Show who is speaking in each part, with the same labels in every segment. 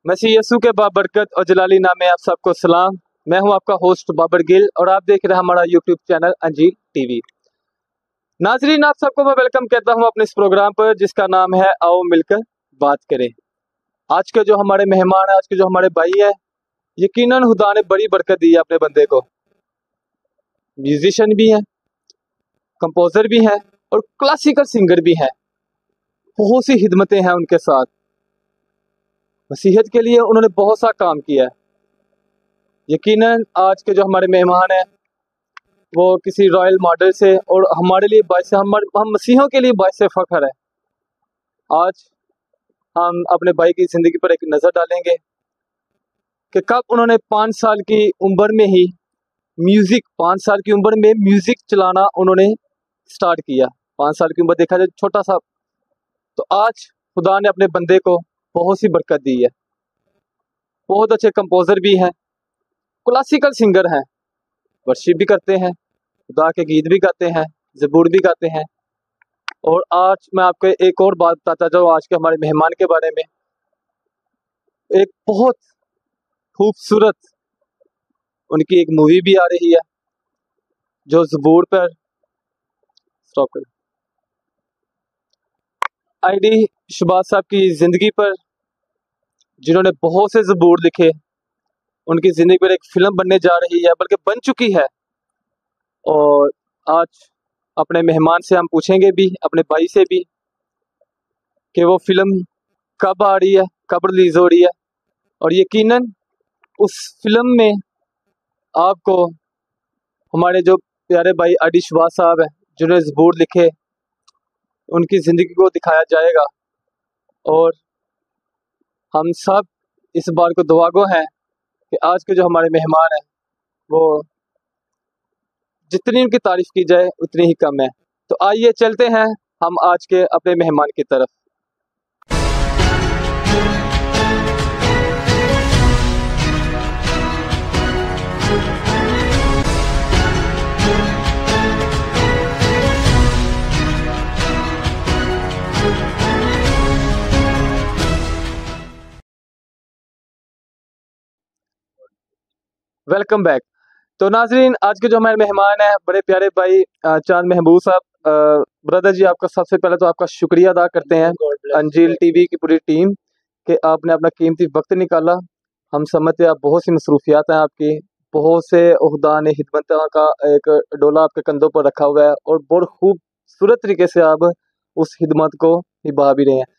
Speaker 1: मसीह यसू के बाबरकत और जलाली नाम में आप सबको सलाम। मैं हूं आपका होस्ट बाबर गिल और आप देख रहे हैं हमारा यूट्यूब चैनल अंजील टीवी। नाजरीन, आप सबको मैं वेलकम कहता हूं अपने इस प्रोग्राम पर जिसका नाम है आओ मिलकर बात करें। आज के जो हमारे मेहमान हैं, आज के जो हमारे भाई हैं, यकीनन खुदा ने बड़ी बरकत दी है अपने बंदे को। म्यूजिशियन भी हैं, कंपोजर भी हैं और क्लासिकल सिंगर भी हैं। बहुत सी खिदमतें हैं उनके साथ। मसीहत के लिए उन्होंने बहुत सा काम किया है। यकीनन आज के जो हमारे मेहमान हैं वो किसी रॉयल मॉडल से और हमारे लिए बाइस हम मसीहों के लिए बाइस फख्र है। आज हम अपने भाई की ज़िंदगी पर एक नज़र डालेंगे कि कब उन्होंने 5 साल की उम्र में ही 5 साल की उम्र में म्यूज़िक चलाना उन्होंने स्टार्ट किया। 5 साल की उम्र देखा जाए छोटा सा, तो आज खुदा ने अपने बंदे को बहुत सी बरकत दी है। बहुत अच्छे कंपोज़र भी हैं, क्लासिकल सिंगर हैं, वर्शिप भी करते हैं, खुदा के गीत भी गाते हैं, ज़बूर भी गाते हैं। और आज मैं आपको एक और बात बताता जाऊँ आज के हमारे मेहमान के बारे में। एक बहुत खूबसूरत उनकी एक मूवी भी आ रही है जो ज़बूर पर स्टॉप कर आईडी शहबाज साहब की ज़िंदगी पर, जिन्होंने बहुत से ज़बूर लिखे, उनकी ज़िंदगी पर एक फिल्म बनने जा रही है, बल्कि बन चुकी है। और आज अपने मेहमान से हम पूछेंगे भी, अपने भाई से भी, कि वो फिल्म कब आ रही है, कब रिलीज हो रही है। और यकीनन उस फिल्म में आपको हमारे जो प्यारे भाई आईडी शहबाज साहब हैं, जिन्होंने ज़बूर लिखे, उनकी ज़िंदगी को दिखाया जाएगा। और हम सब इस बार को दुआगो हैं कि आज के जो हमारे मेहमान हैं वो जितनी उनकी तारीफ की जाए उतनी ही कम है। तो आइए चलते हैं हम आज के अपने मेहमान की तरफ। Welcome back. तो नाजरीन, आज के जो हमारे मेहमान हैं बड़े प्यारे भाई चांद महबूब साहब। ब्रदर जी, आपका सबसे पहले तो आपका शुक्रिया अदा करते हैं अंजील टीवी की पूरी टीम कि आपने अपना कीमती वक्त निकाला। हम समझते हैं आप बहुत सी मसरूफियात हैं आपकी, बहुत से उहदा ने खिदमत का एक डोला आपके कंधों पर रखा हुआ है और बहुत खूबसूरत तरीके से आप उस खिदमत को निभा भी रहे हैं।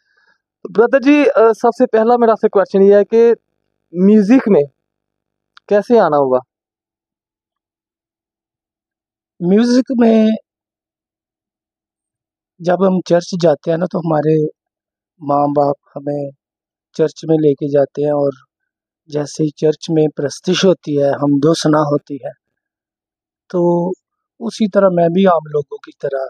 Speaker 1: तो ब्रदर जी, सबसे पहला मेरा आपसे क्वेश्चन ये है कि म्यूजिक में कैसे आना हुआ?
Speaker 2: म्यूजिक में जब हम चर्च जाते हैं ना, तो हमारे माँ बाप हमें चर्च में लेके जाते हैं और जैसे ही चर्च में प्रस्तुति होती है, हम दो सना होती है, तो उसी तरह मैं भी आम लोगों की तरह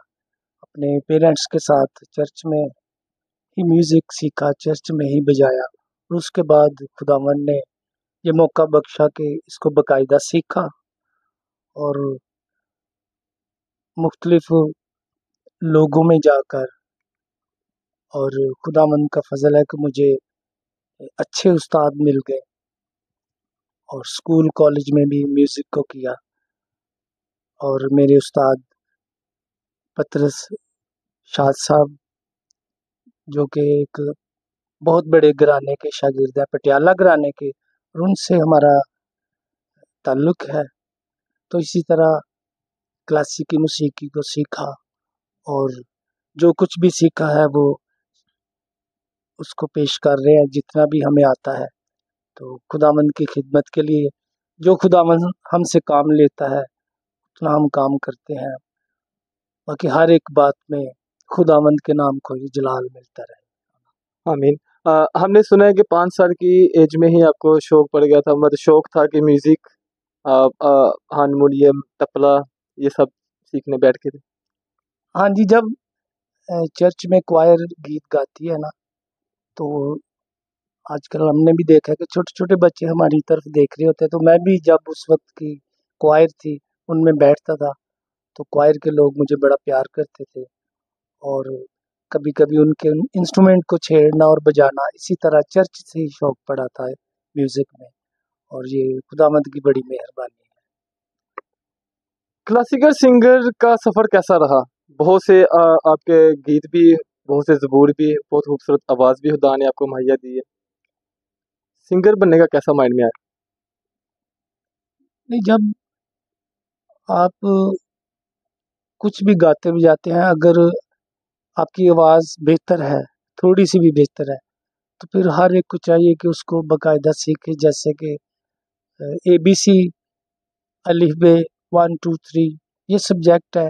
Speaker 2: अपने पेरेंट्स के साथ चर्च में ही म्यूजिक सीखा, चर्च में ही बजाया। और उसके बाद खुदावन ने ये मौका बख्शा कि इसको बाकायदा सीखा और मुख्तलिफ लोगों में जाकर, और खुदावन का फजल है कि मुझे अच्छे उस्ताद मिल गए और स्कूल कॉलेज में भी म्यूज़िक को किया। और मेरे उस्ताद पतरस शाद साहब, जो कि एक बहुत बड़े घराने के शागिर्द हैं, पटियाला घराने के, और उनसे हमारा ताल्लुक़ है। तो इसी तरह क्लासिकी मौसीकी को सीखा और जो कुछ भी सीखा है वो उसको पेश कर रहे हैं जितना भी हमें आता है। तो खुदावंद की खिदमत के लिए जो खुदावंद हमसे काम लेता है उतना हम काम करते हैं। बाकी हर एक बात में खुदावंद के नाम को ही जलाल मिलता रहे।
Speaker 1: आमीन। हमने सुना है कि 5 साल की एज में ही आपको शौक पड़ गया था, मतलब शौक था कि म्यूजिक, हारमोनियम, तबला, ये सब सीखने बैठ के थे।
Speaker 2: हाँ जी, जब चर्च में क्वायर गीत गाती है ना, तो आजकल हमने भी देखा है कि छोटे छोटे बच्चे हमारी तरफ देख रहे होते हैं। तो मैं भी जब उस वक्त की क्वायर थी उनमें बैठता था, तो क्वायर के लोग मुझे बड़ा प्यार करते थे और कभी कभी उनके इंस्ट्रूमेंट को छेड़ना और बजाना, इसी तरह चर्च से ही शौक पड़ा था म्यूजिक में। और ये खुदावंद की बड़ी मेहरबानी है।
Speaker 1: क्लासिकल सिंगर का सफर कैसा रहा? बहुत से आपके गीत भी, बहुत से ज़बूर भी, बहुत खूबसूरत आवाज़ भी खुदा ने आपको मुहैया दी है। सिंगर बनने का कैसा माइंड में आया?
Speaker 2: नहीं, जब आप कुछ भी गाते भी जाते हैं, अगर आपकी आवाज़ बेहतर है, थोड़ी सी भी बेहतर है, तो फिर हर एक को चाहिए कि उसको बाकायदा सीखे। जैसे कि ABC, अलिफ बे, 1 2 3, ये सब्जेक्ट है।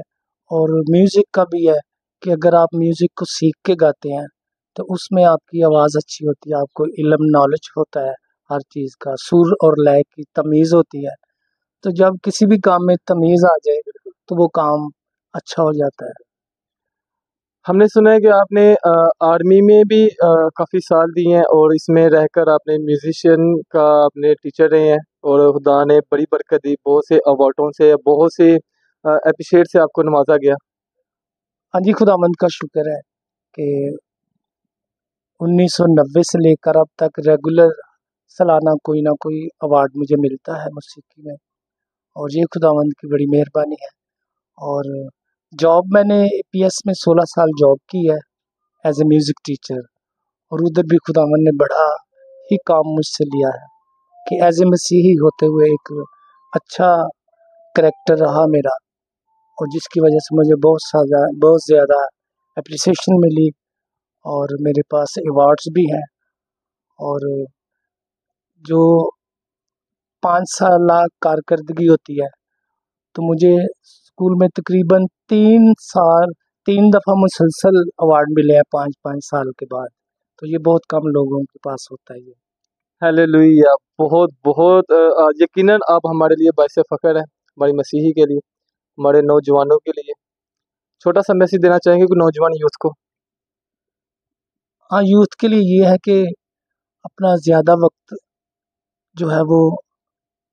Speaker 2: और म्यूज़िक का भी है कि अगर आप म्यूज़िक को सीख के गाते हैं तो उसमें आपकी आवाज़ अच्छी होती है, आपको इल्म नॉलेज होता है, हर चीज़ का सुर और लय की तमीज़ होती है। तो जब किसी भी काम में तमीज़ आ जाए तो वो काम अच्छा हो जाता है।
Speaker 1: हमने सुना है कि आपने आर्मी में भी काफ़ी साल दिए हैं और इसमें रहकर आपने म्यूजिशियन का आपने टीचर रहे हैं और खुदा ने बड़ी बरकत दी, बहुत से अवार्डों से, बहुत से एप्रिशिएट से आपको नवाजा गया।
Speaker 2: हाँ जी, खुदावंद का शुक्र है कि 1990 से लेकर अब तक रेगुलर सालाना कोई ना कोई अवार्ड मुझे मिलता है मौसीकी में, और ये खुदावंद की बड़ी मेहरबानी है। और जॉब मैंने APS में 16 साल जॉब की है एज ए म्यूज़िक टीचर, और उधर भी खुदावंद ने बड़ा ही काम मुझसे लिया है कि एज ए मसीही होते हुए एक अच्छा करेक्टर रहा मेरा, और जिसकी वजह से मुझे बहुत ज़्यादा एप्रिसिएशन मिली, और मेरे पास अवार्ड्स भी हैं। और जो 5 साल कारकर्दगी होती है, तो मुझे स्कूल में तकरीबन 3 मुसलसल अवार्ड मिले हैं 5-5 साल के बाद। तो ये बहुत कम लोगों के पास होता है ये।
Speaker 1: हालेलुया! बहुत बहुत यकीनन आप हमारे लिए बाइस फ़ख्र हैं, हमारी मसीही के लिए, हमारे नौजवानों के लिए। छोटा सा मैसेज देना चाहेंगे कि नौजवान यूथ को?
Speaker 2: हाँ, यूथ के लिए ये है कि अपना ज़्यादा वक्त जो है वो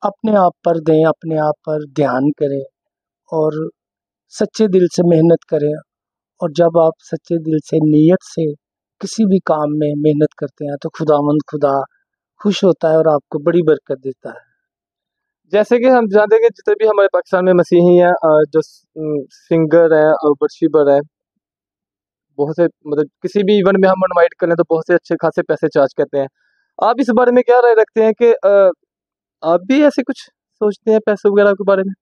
Speaker 2: अपने आप पर दें, अपने आप पर ध्यान करें, और सच्चे दिल से मेहनत करें। और जब आप सच्चे दिल से नीयत से किसी भी काम में मेहनत करते हैं तो खुदा खुश होता है और आपको बड़ी बरकत देता है।
Speaker 1: जैसे कि हम जानते हैं कि जितने भी हमारे पाकिस्तान में मसीही हैं, जो सिंगर हैं और वर्शिपर हैं, बहुत से मतलब किसी भी इवेंट में हम इनवाइट करें तो बहुत से अच्छे खासे पैसे चार्ज करते हैं। आप इस बारे में क्या राय रखते हैं कि आप भी ऐसे कुछ सोचते हैं पैसों वगैरह के बारे में?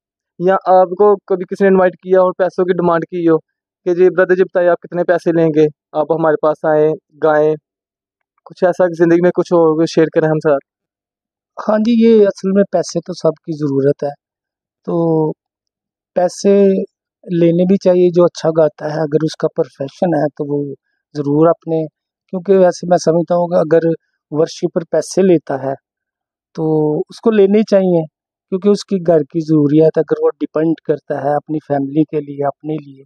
Speaker 1: या आपको कभी किसी ने इनवाइट किया और पैसों की डिमांड की हो कि जी ब्रदर जी बताइए आप कितने पैसे लेंगे, आप हमारे पास आएँ, गाएँ, कुछ ऐसा ज़िंदगी में कुछ हो शेयर करें हम साथ?
Speaker 2: हाँ जी, ये असल में पैसे तो सबकी ज़रूरत है, तो पैसे लेने भी चाहिए जो अच्छा गाता है। अगर उसका प्रोफेशन है तो वो ज़रूर अपने, क्योंकि वैसे मैं समझता हूँ कि अगर वर्शिपर पैसे लेता है तो उसको लेने चाहिए, क्योंकि उसकी घर की ज़रूरियात अगर वो डिपेंड करता है अपनी फैमिली के लिए, अपने लिए,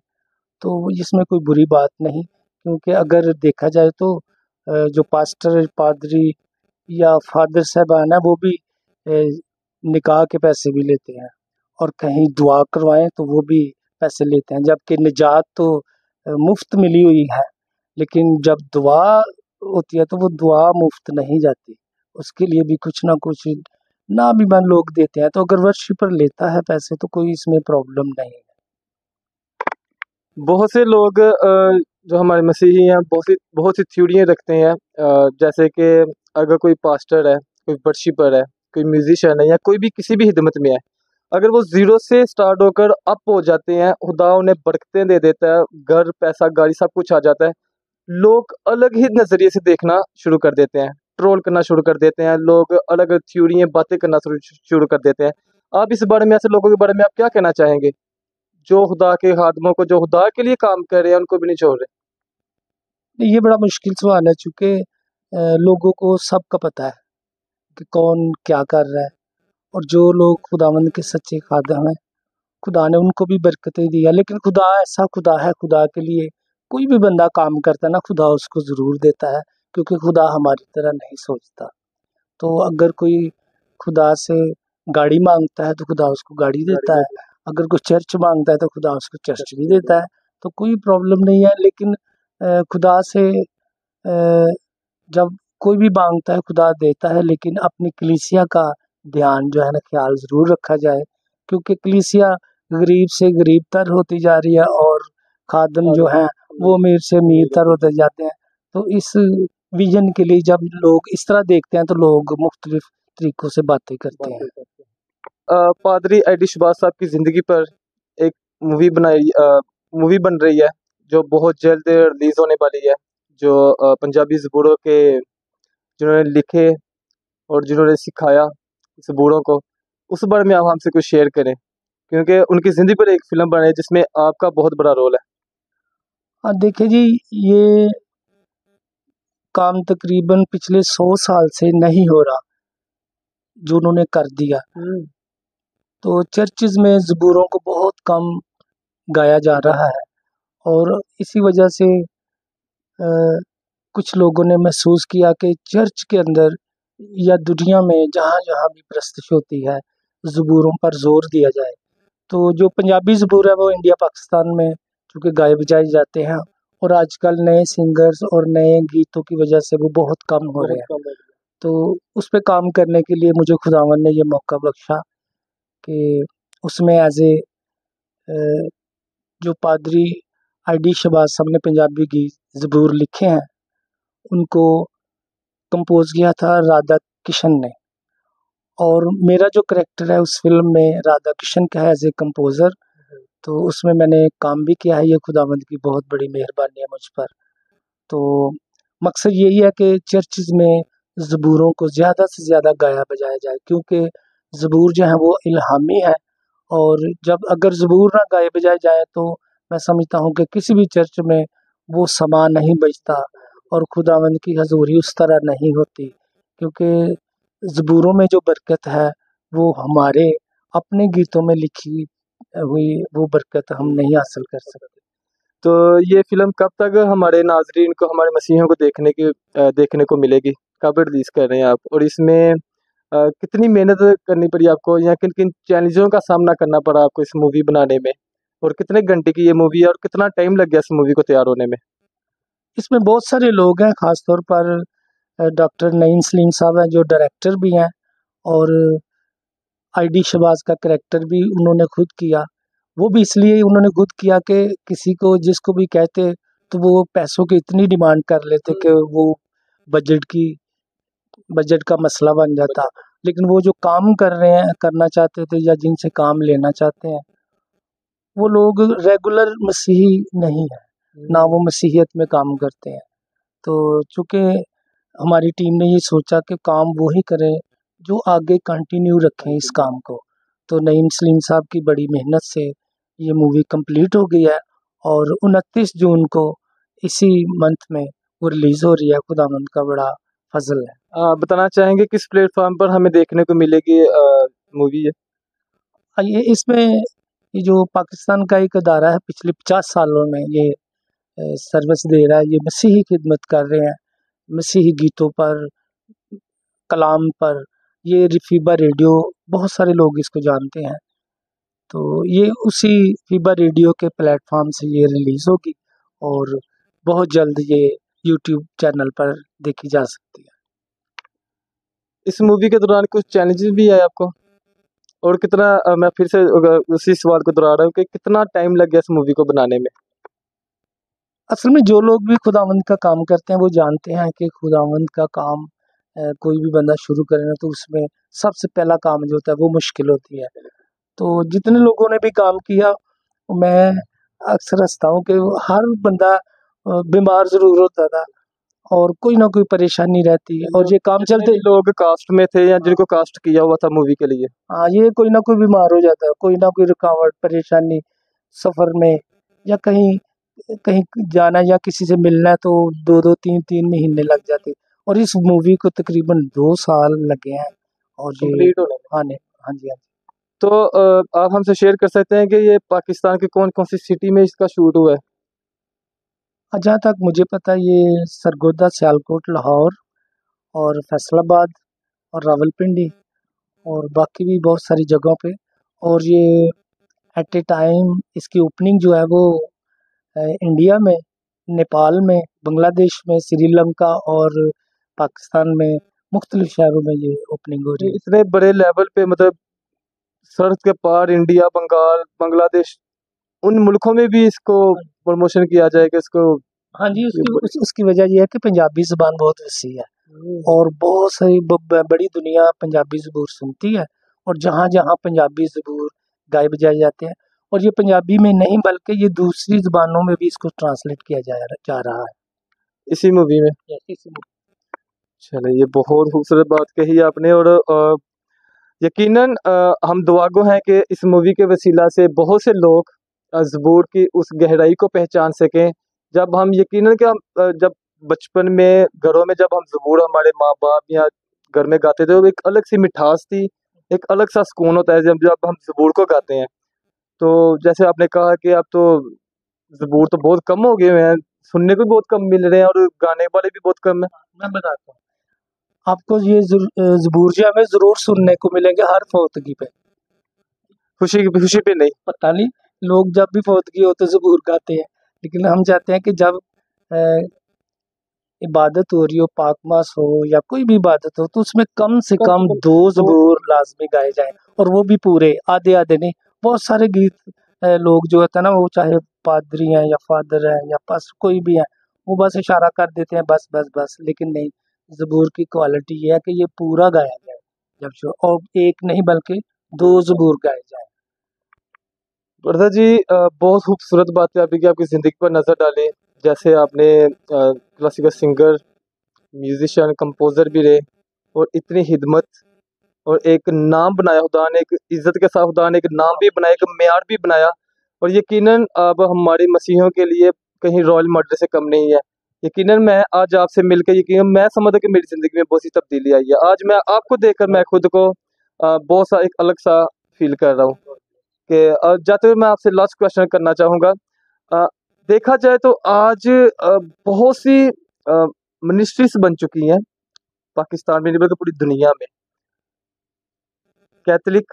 Speaker 2: तो इसमें कोई बुरी बात नहीं। क्योंकि अगर देखा जाए तो जो पास्टर, पादरी या फादर साहबान है वो भी निकाह के पैसे भी लेते हैं, और कहीं दुआ करवाएं तो वो भी पैसे लेते हैं। जबकि निजात तो मुफ्त मिली हुई है, लेकिन जब दुआ होती है तो वो दुआ मुफ्त नहीं जाती, उसके लिए भी कुछ ना कुछ ना भी मन लोग देते हैं। तो अगर वर्शिपर लेता है पैसे तो कोई इसमें प्रॉब्लम नहीं है।
Speaker 1: बहुत से लोग जो हमारे मसीही हैं बहुत सी थ्योरियाँ रखते हैं, जैसे कि अगर कोई पास्टर है, कोई वर्शिपर है, कोई म्यूजिशियन है या कोई भी किसी भी हिदमत में है, अगर वो ज़ीरो से स्टार्ट होकर अप हो जाते हैं, खुदा उन्हें बरकतें दे देता है, घर, पैसा, गाड़ी सब कुछ आ जाता है। लोग अलग ही नज़रिए से देखना शुरू कर देते हैं, ट्रोल करना शुरू कर देते हैं, लोग अलग थ्योरियाँ बातें करना शुरू कर देते हैं। आप इस बारे में, ऐसे लोगों के बारे में आप क्या कहना चाहेंगे? जो खुदा के खादमों को, जो खुदा के लिए काम कर रहे हैं, उनको भी नहीं छोड़ रहे।
Speaker 2: ये बड़ा मुश्किल सवाल है, चूँकि लोगों को सबका पता है कि कौन क्या कर रहा है, और जो लोग खुदावंद के सच्चे खादिम हैं, खुदा ने उनको भी बरकतें दी है। लेकिन खुदा ऐसा खुदा है, खुदा के लिए कोई भी बंदा काम करता है ना, खुदा उसको ज़रूर देता है, क्योंकि खुदा हमारी तरह नहीं सोचता। तो अगर कोई खुदा से गाड़ी माँगता है तो खुदा उसको गाड़ी देता है, अगर कोई चर्च माँगता है तो खुदा उसको चर्च भी देता है, तो कोई प्रॉब्लम नहीं है। लेकिन खुदा से जब कोई भी मांगता है खुदा देता है, लेकिन अपनी कलीसिया का ध्यान जो है ना ख्याल ज़रूर रखा जाए, क्योंकि कलीसिया गरीब से गरीबतर होती जा रही है और खादम जो हैं वो अमीर से अमीरतर होते जाते हैं। तो इस विजन के लिए जब लोग इस तरह देखते हैं तो लोग मुख्तलिफ तरीकों से बातें करते हैं।
Speaker 1: पादरी आई डी सुभाष साहब की जिंदगी पर एक मूवी बन रही है जो बहुत जल्द रिलीज होने वाली है, जो पंजाबी ज़बूरों के जिन्होंने लिखे और जिन्होंने सिखाया ज़बूरों को, उस बारे में आप हमसे कुछ शेयर करें, क्योंकि उनकी जिंदगी पर एक फिल्म बनी है जिसमें आपका बहुत बड़ा रोल है।
Speaker 2: हाँ देखिए जी, ये काम तकरीबन पिछले 100 साल से नहीं हो रहा जो उन्होंने कर दिया। तो चर्चेज में ज़बूरों को बहुत कम गाया जा रहा है और इसी वजह से कुछ लोगों ने महसूस किया कि चर्च के अंदर या दुनिया में जहाँ जहाँ भी प्रस्तुत होती है ज़बूरों पर जोर दिया जाए। तो जो पंजाबी ज़बूर है वो इंडिया पाकिस्तान में चूँकि गाए बजाए जाते हैं और आजकल नए सिंगर्स और नए गीतों की वजह से वो बहुत कम हो रहे हैं। तो उस पे काम करने के लिए मुझे खुदावन ने ये मौका बख्शा कि उसमें एज ए जो पादरी आई डी शहबाज साहब ने पंजाबी गीत ज़बूर लिखे हैं उनको कंपोज किया था राधा किशन ने, और मेरा जो करैक्टर है उस फिल्म में राधा किशन का है एज ए कंपोज़र। तो उसमें मैंने काम भी किया है, ये खुदावंद की बहुत बड़ी मेहरबानी है मुझ पर। तो मकसद यही है कि चर्चेज में ज़बूरों को ज़्यादा से ज़्यादा गाया बजाया जाए, क्योंकि ज़बूर जो है वो इल्हामी है और जब अगर ज़बूर ना गाए बजाए जाए तो मैं समझता हूँ कि किसी भी चर्च में वो समा नहीं बजता और खुदावंद की हजूरी उस तरह नहीं होती, क्योंकि ज़बूरों में जो बरकत है वो हमारे अपने गीतों में लिखी हुई वो बरकत हम नहीं हासिल कर सकते।
Speaker 1: तो ये फिल्म कब तक हमारे नाजरीन को, हमारे मसीहों को देखने को मिलेगी? कब रिलीज कर रहे हैं आप? और इसमें कितनी मेहनत करनी पड़ी आपको, या किन किन चैलेंजों का सामना करना पड़ा आपको इस मूवी बनाने में, और कितने घंटे की ये मूवी है और कितना टाइम लग गया इस मूवी को तैयार होने में?
Speaker 2: इसमें बहुत सारे लोग हैं, ख़ास तौर पर डॉक्टर नईम सलीम साहब हैं जो डायरेक्टर भी हैं, और आई डी शहबाज का करैक्टर भी उन्होंने खुद किया। वो भी इसलिए उन्होंने खुद किया कि किसी को जिसको भी कहते तो वो पैसों की इतनी डिमांड कर लेते कि वो बजट की बजट का मसला बन जाता। लेकिन वो जो काम कर रहे हैं करना चाहते थे या जिनसे काम लेना चाहते हैं वो लोग रेगुलर मसीही नहीं है, ना वो मसीहियत में काम करते हैं। तो चूँकि हमारी टीम ने ये सोचा कि काम वो ही करें जो आगे कंटिन्यू रखें इस काम को। तो नईम सलीम साहब की बड़ी मेहनत से ये मूवी कंप्लीट हो गई है और 29 जून को इसी मंथ में वो रिलीज़ हो रही है। खुदावंद का बड़ा फजल है।
Speaker 1: बताना चाहेंगे किस प्लेटफॉर्म पर हमें देखने को मिलेगी मूवी है?
Speaker 2: ये इसमें ये जो पाकिस्तान का एक अदारा है पिछले 50 सालों में ये सर्विस दे रहा है, ये मसीही खिदमत कर रहे हैं मसीही गीतों पर, कलाम पर। ये फीबा रेडियो, बहुत सारे लोग इसको जानते हैं। तो ये उसी फीबा रेडियो के प्लेटफॉर्म से ये रिलीज़ होगी और बहुत जल्द ये यूट्यूब चैनल पर देखी जा सकती है।
Speaker 1: इस मूवी के दौरान कुछ चैलेंजेस भी आए आपको? और कितना मैं फिर से उसी सवाल को दोहरा रहा हूँ कि कितना टाइम लग गया इस मूवी को बनाने में?
Speaker 2: असल में जो लोग भी खुदावंद का काम करते हैं वो जानते हैं कि खुदावंद का काम कोई भी बंदा शुरू करे ना तो उसमें सबसे पहला काम जो होता है वो मुश्किल होती है। तो जितने लोगों ने भी काम किया, मैं अक्सर हँसता हूँ कि हर बंदा बीमार ज़रूर होता था और कोई ना कोई परेशानी रहती है और ये काम चलते
Speaker 1: लोग कास्ट में थे या जिनको कास्ट किया हुआ था मूवी के लिए?
Speaker 2: हाँ, ये कोई ना कोई बीमार हो जाता है, कोई ना कोई रुकावट, परेशानी सफ़र में या कहीं कहीं जाना या किसी से मिलना है तो 2-2 3-3 महीने लग जाते और इस मूवी को तकरीबन 2 साल लगे हैं और ये
Speaker 1: कंप्लीट होने में।
Speaker 2: आने। हाँ जी, हाँ जी।
Speaker 1: तो आप हमसे शेयर कर सकते हैं कि ये पाकिस्तान के कौन कौन सी सिटी में इसका शूट हुआ है?
Speaker 2: जहाँ तक मुझे पता है ये सरगोदा, सियालकोट, लाहौर और फैसलाबाद और रावलपिंडी और बाकी भी बहुत सारी जगहों पे, और ये एट ए टाइम इसकी ओपनिंग जो है वो इंडिया में नेपाल में, बांग्लादेश में, श्रीलंका और पाकिस्तान में मुख्तलिफ शहरों में ये ओपनिंग हो रही है।
Speaker 1: इतने बड़े लेवल पे, मतलब सरहद के पार इंडिया, बंगाल, बांग्लादेश, उन मुल्कों में भी इसको प्रमोशन किया जाए कि इसको।
Speaker 2: हाँ जी, उसकी वजह ये है कि पंजाबी ज़बान बहुत वसी है और बहुत सारी बड़ी दुनिया पंजाबी ज़बूर सुनती है, और जहाँ जहाँ पंजाबी ज़बूर गाए बजाए जाते हैं, और ये पंजाबी में नहीं बल्कि ये दूसरी ज़बानों में भी इसको ट्रांसलेट किया जा रहा है
Speaker 1: इसी मूवी में। चले, ये बहुत खूबसूरत बात कही आपने। और यकीनन हम दुआगो हैं कि इस मूवी के वसीला से बहुत से लोग ज़बूर की उस गहराई को पहचान सकें। जब हम यकीनन कि हम जब बचपन में घरों में जब हम ज़बूर हमारे माँ बाप या घर में गाते थे, तो एक अलग सी मिठास थी, एक अलग सा सुकून होता है जब जब हम ज़बूर को गाते हैं। तो जैसे आपने कहा कि अब तो ज़बूर तो बहुत कम हो गए हैं, सुनने को भी बहुत कम मिल रहे हैं और गाने वाले भी बहुत कम है।
Speaker 2: मैं बताता हूँ आपको, ये ज़बूर जो हमें ज़रूर सुनने को मिलेंगे हर फौतगी पे,
Speaker 1: खुशी पे नहीं।
Speaker 2: पता नहीं लोग जब भी फौतगी हो तो ज़बूर गाते हैं, लेकिन हम चाहते हैं कि जब इबादत हो रही हो, पाक मास हो या कोई भी इबादत हो, तो उसमें कम से कम 2 ज़बूर लाजमी गाए जाएं, और वो भी पूरे, आधे आधे नहीं। बहुत सारे गीत लोग जो होता है ना, वो चाहे पादरी हैं या फादर हैं या पास कोई भी है, वो बस इशारा कर देते हैं बस बस बस, लेकिन नहीं, ज़बूर की क्वालिटी ये है कि ये पूरा गाया जाए जब शो, और एक नहीं बल्कि 2 ज़बूर गाए जाएं।
Speaker 1: वर्धा जी, बहुत खूबसूरत बात है आपकी कि आपकी ज़िंदगी पर नज़र डालें। जैसे आपने क्लासिकल सिंगर, म्यूजिशियन, कंपोज़र भी रहे, और इतनी हिदमत और एक नाम बनाया खुदा ने, एक इज़्ज़त के साथ खुदा ने एक नाम भी बनाया, एक मेयार भी बनाया। और यकीनन अब हमारे मसीहों के लिए कहीं रोल मॉडल से कम नहीं है। यकीनन मैं आज आपसे मिलकर यकीनन मैं समझता कि मेरी ज़िंदगी में बहुत सी तब्दीली आई है। आज मैं आपको देखकर मैं खुद को बहुत सा एक अलग सा फील कर रहा हूँ कि जाते हुए मैं आपसे लास्ट क्वेश्चन करना चाहूँगा। अ, देखा जाए तो आज बहुत सी मिनिस्ट्रीज बन चुकी हैं पाकिस्तान में, नहीं बल्कि पूरी दुनिया में। कैथलिक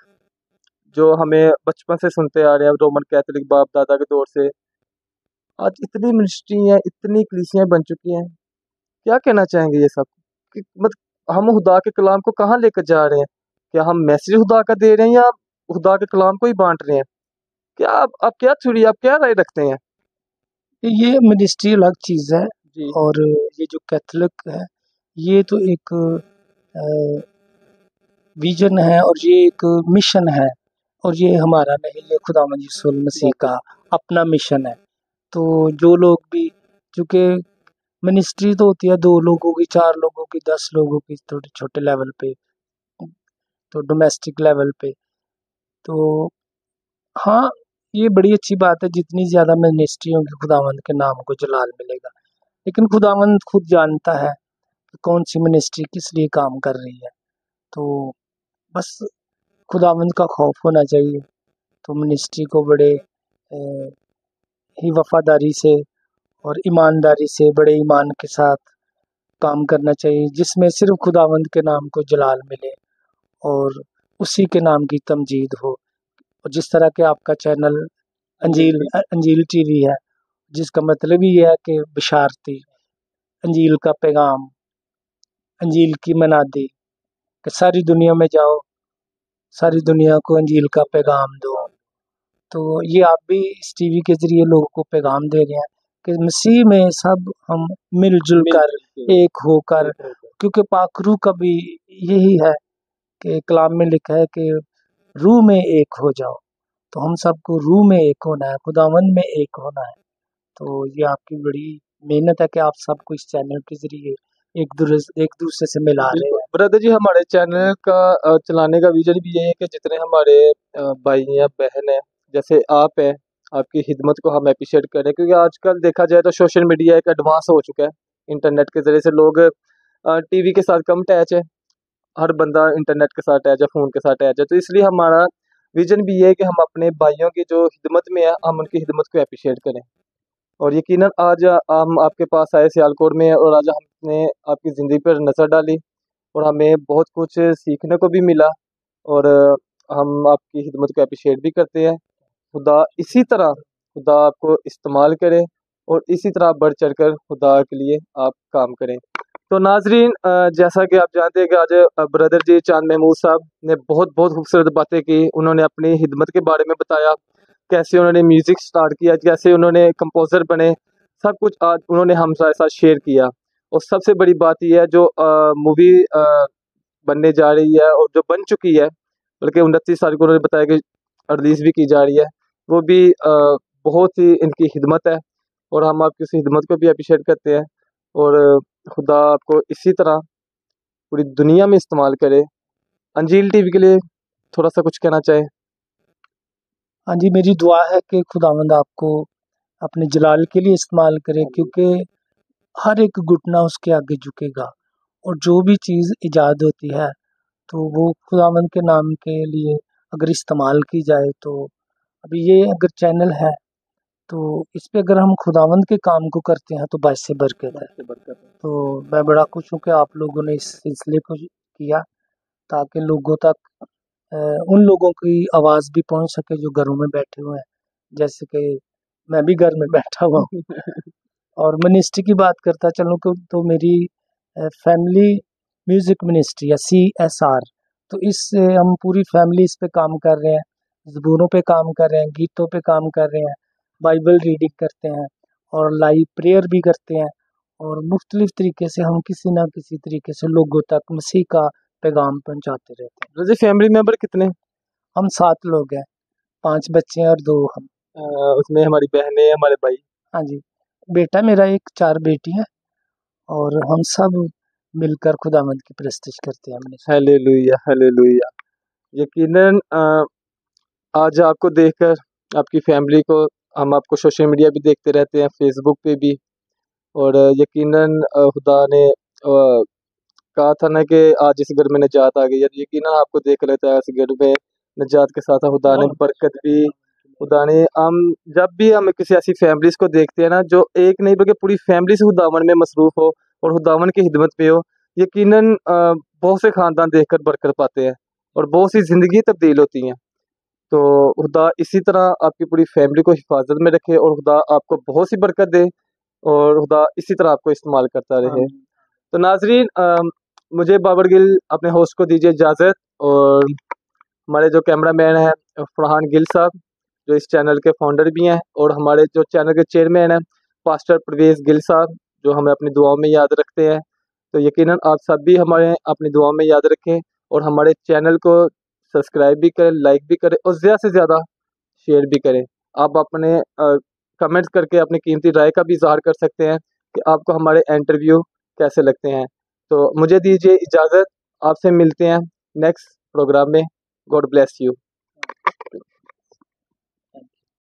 Speaker 1: जो हमें बचपन से सुनते आ रहे हैं, रोमन कैथलिक बाप दादा के दौर से, आज इतनी मिनिस्ट्री हैं, इतनी कलीसियाँ बन चुकी हैं। क्या कहना चाहेंगे ये सब कि मतलब हम खुदा के कलाम को कहाँ लेकर जा रहे हैं? क्या हम मैसेज खुदा का दे रहे हैं या खुदा के कलाम को ही बांट रहे हैं? क्या आप क्या थ्योरी, आप क्या राय रखते हैं?
Speaker 2: ये मिनिस्ट्री अलग चीज़ है,
Speaker 1: जी।
Speaker 2: और ये जो कैथलिक है, ये तो एक विजन है और ये एक मिशन है, और ये हमारा नहीं, ये खुदावंद यीशु मसीह का अपना मिशन है। तो जो लोग भी, चूँकि मिनिस्ट्री तो होती है 2 लोगों की, 4 लोगों की, 10 लोगों की, थोड़े छोटे लेवल पे, तो डोमेस्टिक लेवल पे। तो हाँ, ये बड़ी अच्छी बात है, जितनी ज़्यादा मिनिस्ट्री होंगी खुदावंद के नाम को जलाल मिलेगा। लेकिन खुदावंद खुद जानता है कि कौन-सी मिनिस्ट्री किस लिए काम कर रही है। तो बस खुदावंद का खौफ होना चाहिए, तो मिनिस्ट्री को बड़े ही वफ़ादारी से और ईमानदारी से, बड़े ईमान के साथ काम करना चाहिए, जिसमें सिर्फ़ खुदावंद के नाम को जलाल मिले और उसी के नाम की तमजीद हो। और जिस तरह के आपका चैनल अंजील टीवी है, जिसका मतलब ही ये है कि बशारती, अंजील का पैगाम, अंजील की मनादी, कि सारी दुनिया में जाओ, सारी दुनिया को अंजील का पैगाम दो। तो ये आप भी इस टीवी के ज़रिए लोगों को पैगाम दे रहे हैं कि मसीह में सब हम मिल-जुल कर, एक होकर, क्योंकि पाक रूह का भी यही है कि कलाम में लिखा है कि रूह में एक हो जाओ। तो हम सबको रूह में एक होना है, खुदावंद में एक होना है। तो ये आपकी बड़ी मेहनत है कि आप सबको इस चैनल के ज़रिए एक दूसरे से मिला रहे हैं।
Speaker 1: ब्रदर जी, हमारे चैनल का चलाने का विजन भी ये है कि जितने हमारे भाई हैं, बहन हैं, जैसे आप हैं, आपकी खिदमत को हम अप्रिशिएट करें, क्योंकि आजकल देखा जाए तो सोशल मीडिया एक एडवांस हो चुका है। इंटरनेट के ज़रिए से लोग टीवी के साथ कम अटैच है, हर बंदा इंटरनेट के साथ अटैच है, फ़ोन के साथ अटैच है। तो इसलिए हमारा विजन भी ये है कि हम अपने भाइयों की जो खिदमत में है, हम उनकी खिदमत को अप्रिशिएट करें। और यकीनन आज हम आपके पास आए सियालकोट में, और आज हमने आपकी ज़िंदगी पर नज़र डाली और हमें बहुत कुछ सीखने को भी मिला। और हम आपकी खिदमत को अप्रिशिएट भी करते हैं। खुदा इसी तरह खुदा आपको इस्तेमाल करे और इसी तरह बढ़ चढ़कर खुदा के लिए आप काम करें। तो नाजरीन, जैसा कि आप जानते हैं कि आज ब्रदर जी चांद महमूद साहब ने बहुत बहुत खूबसूरत बातें की। उन्होंने अपनी खिदमत के बारे में बताया, कैसे उन्होंने म्यूज़िक स्टार्ट किया, कैसे उन्होंने कंपोज़र बने, सब कुछ आज उन्होंने हमारे साथ शेयर किया। और सबसे बड़ी बात यह है, जो मूवी बनने जा रही है और जो बन चुकी है, बल्कि 29 तारीख को उन्होंने बताया कि रिलीज़ भी की जा रही है, वो भी बहुत ही इनकी खिदमत है और हम आपकी उस खिदमत को भी अप्रिशिएट करते हैं। और खुदा आपको इसी तरह पूरी दुनिया में इस्तेमाल करे। अंजील टीवी के लिए थोड़ा सा कुछ कहना चाहें?
Speaker 2: हाँ जी, मेरी दुआ है कि खुदावंद आपको अपने जलाल के लिए इस्तेमाल करे, क्योंकि हर एक घुटना उसके आगे झुकेगा और जो भी चीज़ ईजाद होती है तो वो खुदावंद के नाम के लिए अगर इस्तेमाल की जाए, तो अभी ये अगर चैनल है तो इस पे अगर हम खुदावंद के काम को करते हैं तो बाइस से बरकत है। तो मैं बड़ा खुश हूँ कि आप लोगों ने इस सिलसिले को किया, ताकि लोगों तक उन लोगों की आवाज़ भी पहुँच सके जो घरों में बैठे हुए हैं, जैसे कि मैं भी घर में बैठा हुआ हूँ। और मिनिस्ट्री की बात करता चलूँ तो मेरी फैमिली म्यूज़िक मिनिस्ट्री या CSR, तो इससे हम पूरी फैमिली इस पे काम कर रहे हैं, ज़बूरों पे काम कर रहे हैं, गीतों पे काम कर रहे हैं, बाइबल रीडिंग करते हैं और लाइव प्रेयर भी करते हैं। और मुख्तलिफ तरीके से हम किसी ना किसी तरीके से लोगों तक मसीह का पैगाम पहुंचाते रहते हैं।
Speaker 1: वैसे फैमिली मेंबर कितने?
Speaker 2: हम 7 लोग हैं, 5 बच्चे हैं और 2 हम।
Speaker 1: उसमें हमारी बहनें, हमारे भाई।
Speaker 2: हाँ जी, बेटा मेरा एक, 4 बेटी हैं और हम सब मिलकर खुदावंद की परस्तिश करते हैं अपने।
Speaker 1: Hallelujah, hallelujah. यकीनन आज आपको देखकर, आपकी फैमिली को, हम आपको सोशल मीडिया भी देखते रहते हैं, फेसबुक पे भी। और यकीनन खुदा ने कहा था ना कि आज इस घर में निजात आ गई है, तो यकीनन आपको देख लेता है इस घर में निजात के साथ खुदा ने बरकत भी, खुदा ने हम जब भी हम किसी ऐसी फैमिलीज को देखते हैं ना, जो एक नहीं बल्कि पूरी फैमिली से खुदावन में मसरूफ हो और खुदावन की खिदमत पे हो, यकीनन बहुत से खानदान देखकर बरकत पाते हैं और बहुत सी ज़िंदगी तब्दील होती हैं। तो खुदा इसी तरह आपकी पूरी फैमिली को हिफाजत में रखे और खुदा आपको बहुत सी बरकत दे और खुदा इसी तरह आपको इस्तेमाल करता रहे। तो नाजरीन, मुझे बाबर गिल अपने होस्ट को दीजिए इजाज़त, और हमारे जो कैमरामैन हैं फरहान गिल साहब, जो इस चैनल के फाउंडर भी हैं, और हमारे जो चैनल के चेयरमैन हैं पास्टर परवेज़ गिल साहब, जो हमें अपनी दुआओं में याद रखते हैं। तो यकीनन आप सब भी हमारे अपनी दुआओं में याद रखें और हमारे चैनल को सब्सक्राइब भी करें, लाइक भी करें और ज़्यादा से ज़्यादा शेयर भी करें। आप अपने कमेंट्स करके अपनी कीमती राय का भी इज़हार कर सकते हैं कि आपको हमारे इंटरव्यू कैसे लगते हैं। तो मुझे दीजिए इजाज़त, आपसे मिलते हैं नेक्स्ट प्रोग्राम में। God bless you.